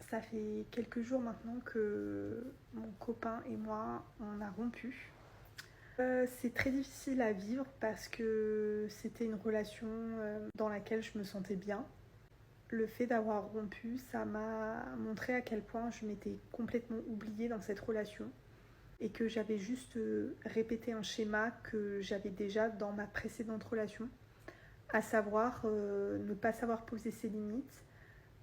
Ça fait quelques jours maintenant que mon copain et moi, on a rompu. C'est très difficile à vivre parce que c'était une relation dans laquelle je me sentais bien. Le fait d'avoir rompu, ça m'a montré à quel point je m'étais complètement oubliée dans cette relation et que j'avais juste répété un schéma que j'avais déjà dans ma précédente relation, à savoir ne pas savoir poser ses limites,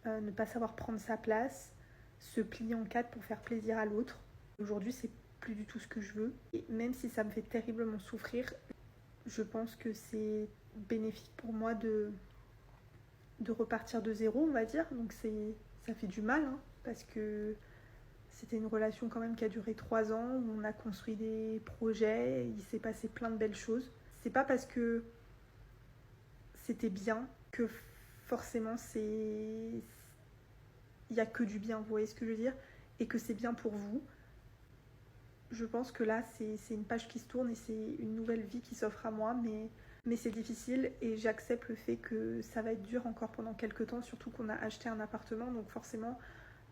ne pas savoir prendre sa place, se plier en quatre pour faire plaisir à l'autre. Aujourd'hui, c'est plus du tout ce que je veux. Et même si ça me fait terriblement souffrir, je pense que c'est bénéfique pour moi de repartir de zéro, on va dire. Donc ça fait du mal, hein, parce que c'était une relation quand même qui a duré 3 ans, où on a construit des projets, il s'est passé plein de belles choses. C'est pas parce que c'était bien que forcément il n'y a que du bien, vous voyez ce que je veux dire, et que c'est bien pour vous. Je pense que là, c'est une page qui se tourne et c'est une nouvelle vie qui s'offre à moi, mais c'est difficile et j'accepte le fait que ça va être dur encore pendant quelques temps, surtout qu'on a acheté un appartement, donc forcément,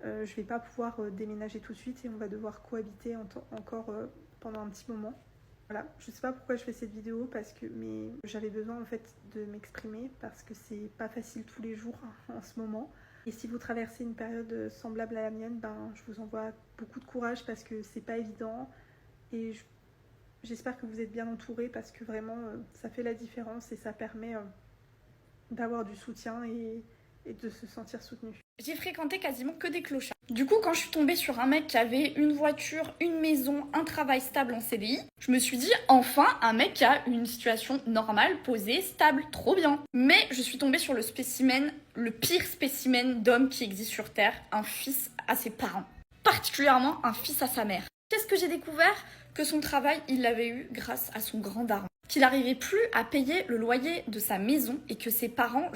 je vais pas pouvoir déménager tout de suite et on va devoir cohabiter encore pendant un petit moment. Voilà, je sais pas pourquoi je fais cette vidéo, mais j'avais besoin en fait de m'exprimer parce que c'est pas facile tous les jours en ce moment. Et si vous traversez une période semblable à la mienne, je vous envoie beaucoup de courage parce que c'est pas évident. Et j'espère que vous êtes bien entourés parce que vraiment ça fait la différence et ça permet d'avoir du soutien et de se sentir soutenu. J'ai fréquenté quasiment que des clochards. Du coup, quand je suis tombée sur un mec qui avait une voiture, une maison, un travail stable en CDI, je me suis dit, enfin, un mec qui a une situation normale, posée, stable, trop bien. Mais je suis tombée sur le spécimen, le pire spécimen d'homme qui existe sur Terre, un fils à ses parents. Particulièrement un fils à sa mère. Qu'est-ce que j'ai découvert? Que son travail, il l'avait eu grâce à son grand daron. Qu'il n'arrivait plus à payer le loyer de sa maison et que ses parents,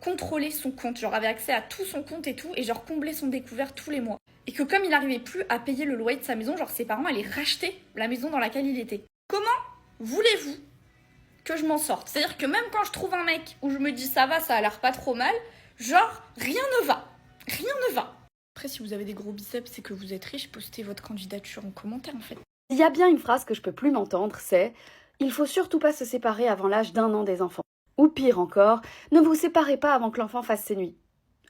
contrôlaient son compte, avaient accès à tout son compte et tout, et comblaient son découvert tous les mois. Et que comme il n'arrivait plus à payer le loyer de sa maison, ses parents allaient racheter la maison dans laquelle il était. Comment voulez-vous que je m'en sorte? C'est-à-dire que même quand je trouve un mec où je me dis ça va, ça a l'air pas trop mal, rien ne va. Rien ne va. Après, si vous avez des gros biceps et que vous êtes riche, postez votre candidature en commentaire en fait. Il y a bien une phrase que je peux plus m'entendre, c'est « Il faut surtout pas se séparer avant l'âge d'1 an des enfants ». Ou pire encore, ne vous séparez pas avant que l'enfant fasse ses nuits.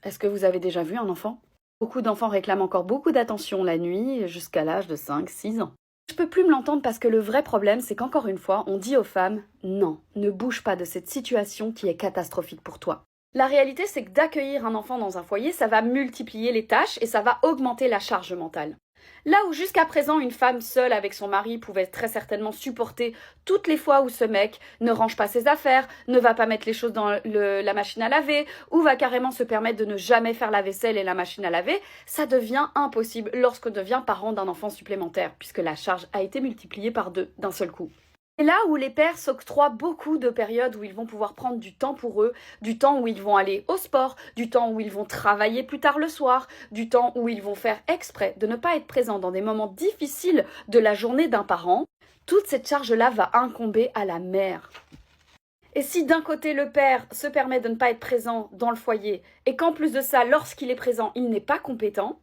Est-ce que vous avez déjà vu un enfant? Beaucoup d'enfants réclament encore beaucoup d'attention la nuit, jusqu'à l'âge de 5-6 ans. Je peux plus me l'entendre parce que le vrai problème, c'est qu'encore une fois, on dit aux femmes « Non, ne bouge pas de cette situation qui est catastrophique pour toi ». La réalité, c'est que d'accueillir un enfant dans un foyer, ça va multiplier les tâches et ça va augmenter la charge mentale. Là où jusqu'à présent une femme seule avec son mari pouvait très certainement supporter toutes les fois où ce mec ne range pas ses affaires, ne va pas mettre les choses dans la machine à laver, ou va carrément se permettre de ne jamais faire la vaisselle et la machine à laver, ça devient impossible lorsqu'on devient parent d'un enfant supplémentaire, puisque la charge a été multipliée par 2 d'un seul coup. C'est là où les pères s'octroient beaucoup de périodes où ils vont pouvoir prendre du temps pour eux, du temps où ils vont aller au sport, du temps où ils vont travailler plus tard le soir, du temps où ils vont faire exprès de ne pas être présents dans des moments difficiles de la journée d'un parent. Toute cette charge-là va incomber à la mère. Et si d'un côté le père se permet de ne pas être présent dans le foyer et qu'en plus de ça, lorsqu'il est présent, il n'est pas compétent,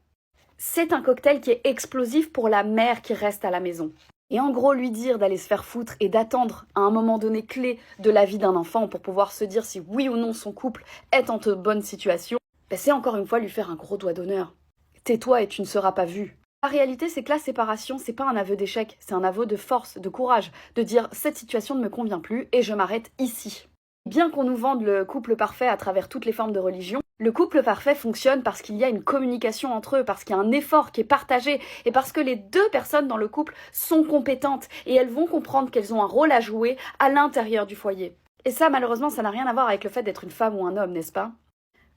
c'est un cocktail qui est explosif pour la mère qui reste à la maison. Et en gros, lui dire d'aller se faire foutre et d'attendre à un moment donné clé de la vie d'un enfant pour pouvoir se dire si oui ou non son couple est en bonne situation, c'est encore une fois lui faire un gros doigt d'honneur. Tais-toi et tu ne seras pas vu. La réalité, c'est que la séparation, c'est pas un aveu d'échec, c'est un aveu de force, de courage, de dire cette situation ne me convient plus et je m'arrête ici. Bien qu'on nous vende le couple parfait à travers toutes les formes de religion, le couple parfait fonctionne parce qu'il y a une communication entre eux, parce qu'il y a un effort qui est partagé et parce que les 2 personnes dans le couple sont compétentes et elles vont comprendre qu'elles ont un rôle à jouer à l'intérieur du foyer. Et ça, malheureusement, ça n'a rien à voir avec le fait d'être une femme ou un homme, n'est-ce pas?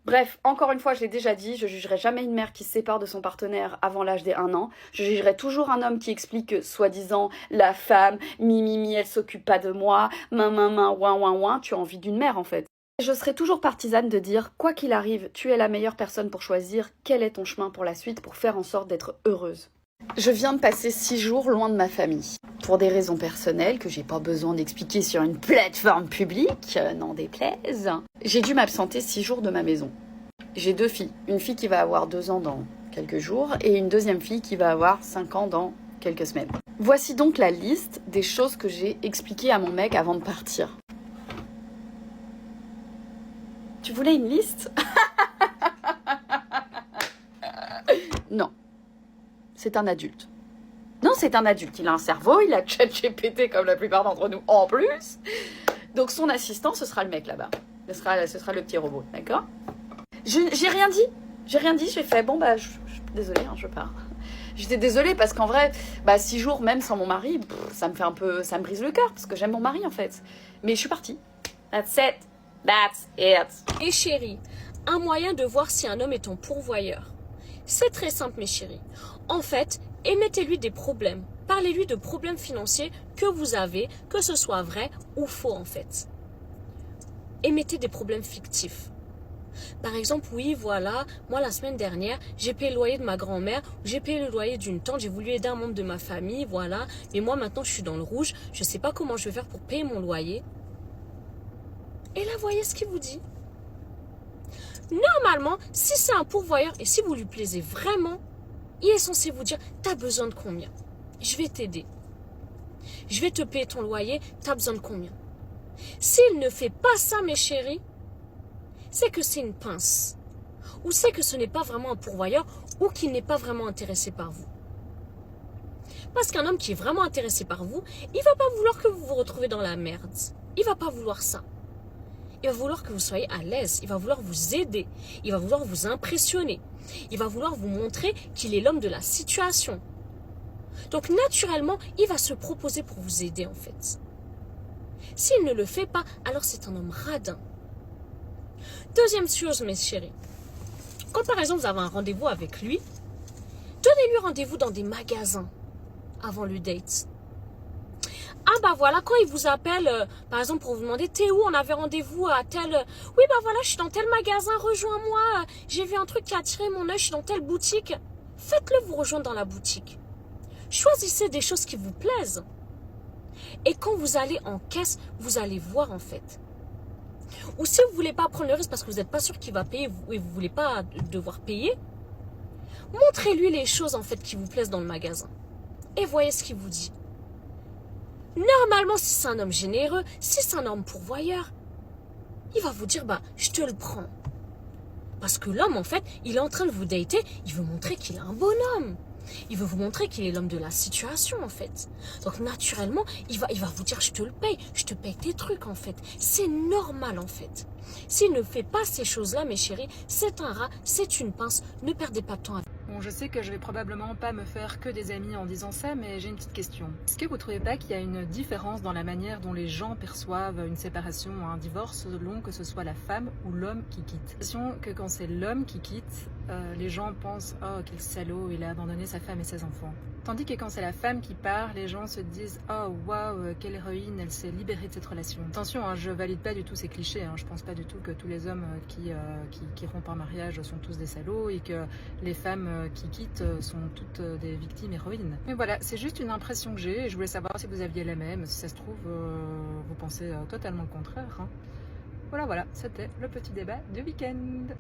Bref, encore une fois, je l'ai déjà dit, je jugerai jamais une mère qui se sépare de son partenaire avant l'âge des 1 an. Je jugerai toujours un homme qui explique que, soi-disant, la femme, mimimi, elle s'occupe pas de moi, ouin, tu as envie d'une mère en fait. Je serai toujours partisane de dire, quoi qu'il arrive, tu es la meilleure personne pour choisir quel est ton chemin pour la suite pour faire en sorte d'être heureuse. Je viens de passer 6 jours loin de ma famille. Pour des raisons personnelles que j'ai pas besoin d'expliquer sur une plateforme publique, n'en déplaise. J'ai dû m'absenter 6 jours de ma maison. J'ai 2 filles. Une fille qui va avoir 2 ans dans quelques jours et une deuxième fille qui va avoir 5 ans dans quelques semaines. Voici donc la liste des choses que j'ai expliquées à mon mec avant de partir. Tu voulais une liste? Non. C'est un adulte. Non, c'est un adulte. Il a un cerveau, il a ChatGPT comme la plupart d'entre nous en plus. Donc son assistant, ce sera le mec là-bas. Ce sera le petit robot, d'accord? J'ai rien dit. J'ai rien dit, j'ai fait, bon bah, désolée, hein, je pars. J'étais désolée parce qu'en vrai, 6 jours même sans mon mari, ça me brise le cœur parce que j'aime mon mari en fait. Mais je suis partie. That's it. That's it. Et chérie, un moyen de voir si un homme est ton pourvoyeur. C'est très simple mes chéris. En fait, émettez-lui des problèmes. Parlez-lui de problèmes financiers que vous avez, que ce soit vrai ou faux en fait. Émettez des problèmes fictifs. Par exemple, oui, voilà, moi la semaine dernière, j'ai payé le loyer de ma grand-mère, j'ai payé le loyer d'une tante, j'ai voulu aider un membre de ma famille, voilà. Mais moi maintenant, je suis dans le rouge, je ne sais pas comment je vais faire pour payer mon loyer. Et là, voyez ce qu'il vous dit. Normalement, si c'est un pourvoyeur et si vous lui plaisez vraiment, il est censé vous dire, t'as besoin de combien? Je vais t'aider. Je vais te payer ton loyer, t'as besoin de combien? S'il ne fait pas ça, mes chéris, c'est que c'est une pince. Ou c'est que ce n'est pas vraiment un pourvoyeur ou qu'il n'est pas vraiment intéressé par vous. Parce qu'un homme qui est vraiment intéressé par vous, il ne va pas vouloir que vous vous retrouviez dans la merde. Il ne va pas vouloir ça. Il va vouloir que vous soyez à l'aise. Il va vouloir vous aider. Il va vouloir vous impressionner. Il va vouloir vous montrer qu'il est l'homme de la situation. Donc naturellement, il va se proposer pour vous aider en fait. S'il ne le fait pas, alors c'est un homme radin. Deuxième chose, mes chéris. Quand par exemple vous avez un rendez-vous avec lui, donnez-lui rendez-vous dans des magasins avant le date. Ah bah voilà, quand il vous appelle, par exemple pour vous demander, t'es où, on avait rendez-vous à tel... Oui bah voilà, je suis dans tel magasin, rejoins-moi, j'ai vu un truc qui a attiré mon œil, je suis dans telle boutique. Faites-le vous rejoindre dans la boutique. Choisissez des choses qui vous plaisent. Et quand vous allez en caisse, vous allez voir en fait. Ou si vous ne voulez pas prendre le risque parce que vous n'êtes pas sûr qu'il va payer et vous ne voulez pas devoir payer, montrez-lui les choses en fait qui vous plaisent dans le magasin. Et voyez ce qu'il vous dit. Normalement, si c'est un homme généreux, si c'est un homme pourvoyeur, il va vous dire, je te le prends. Parce que l'homme, en fait, il est en train de vous dater, il veut montrer qu'il est un bonhomme. Il veut vous montrer qu'il est l'homme de la situation, en fait. Donc, naturellement, il va vous dire, je te paye tes trucs, en fait. C'est normal, en fait. S'il ne fait pas ces choses-là, mes chéris, c'est un rat, c'est une pince, ne perdez pas de temps avec. Bon, je sais que je vais probablement pas me faire que des amis en disant ça, mais j'ai une petite question. Est-ce que vous trouvez pas qu'il y a une différence dans la manière dont les gens perçoivent une séparation ou un divorce selon que ce soit la femme ou l'homme qui quitte? J'ai l'impression que quand c'est l'homme qui quitte, les gens pensent « Oh, quel salaud, il a abandonné sa femme et ses enfants ». Tandis que quand c'est la femme qui part, les gens se disent « Oh, waouh, quelle héroïne, elle s'est libérée de cette relation ». Attention, hein, je valide pas du tout ces clichés, hein, je pense pas du tout que tous les hommes qui rompent un mariage sont tous des salauds et que les femmes qui quittent sont toutes des victimes héroïnes. Mais voilà, c'est juste une impression que j'ai et je voulais savoir si vous aviez la même, si ça se trouve, vous pensez totalement le contraire. Hein. Voilà, c'était le petit débat du week-end.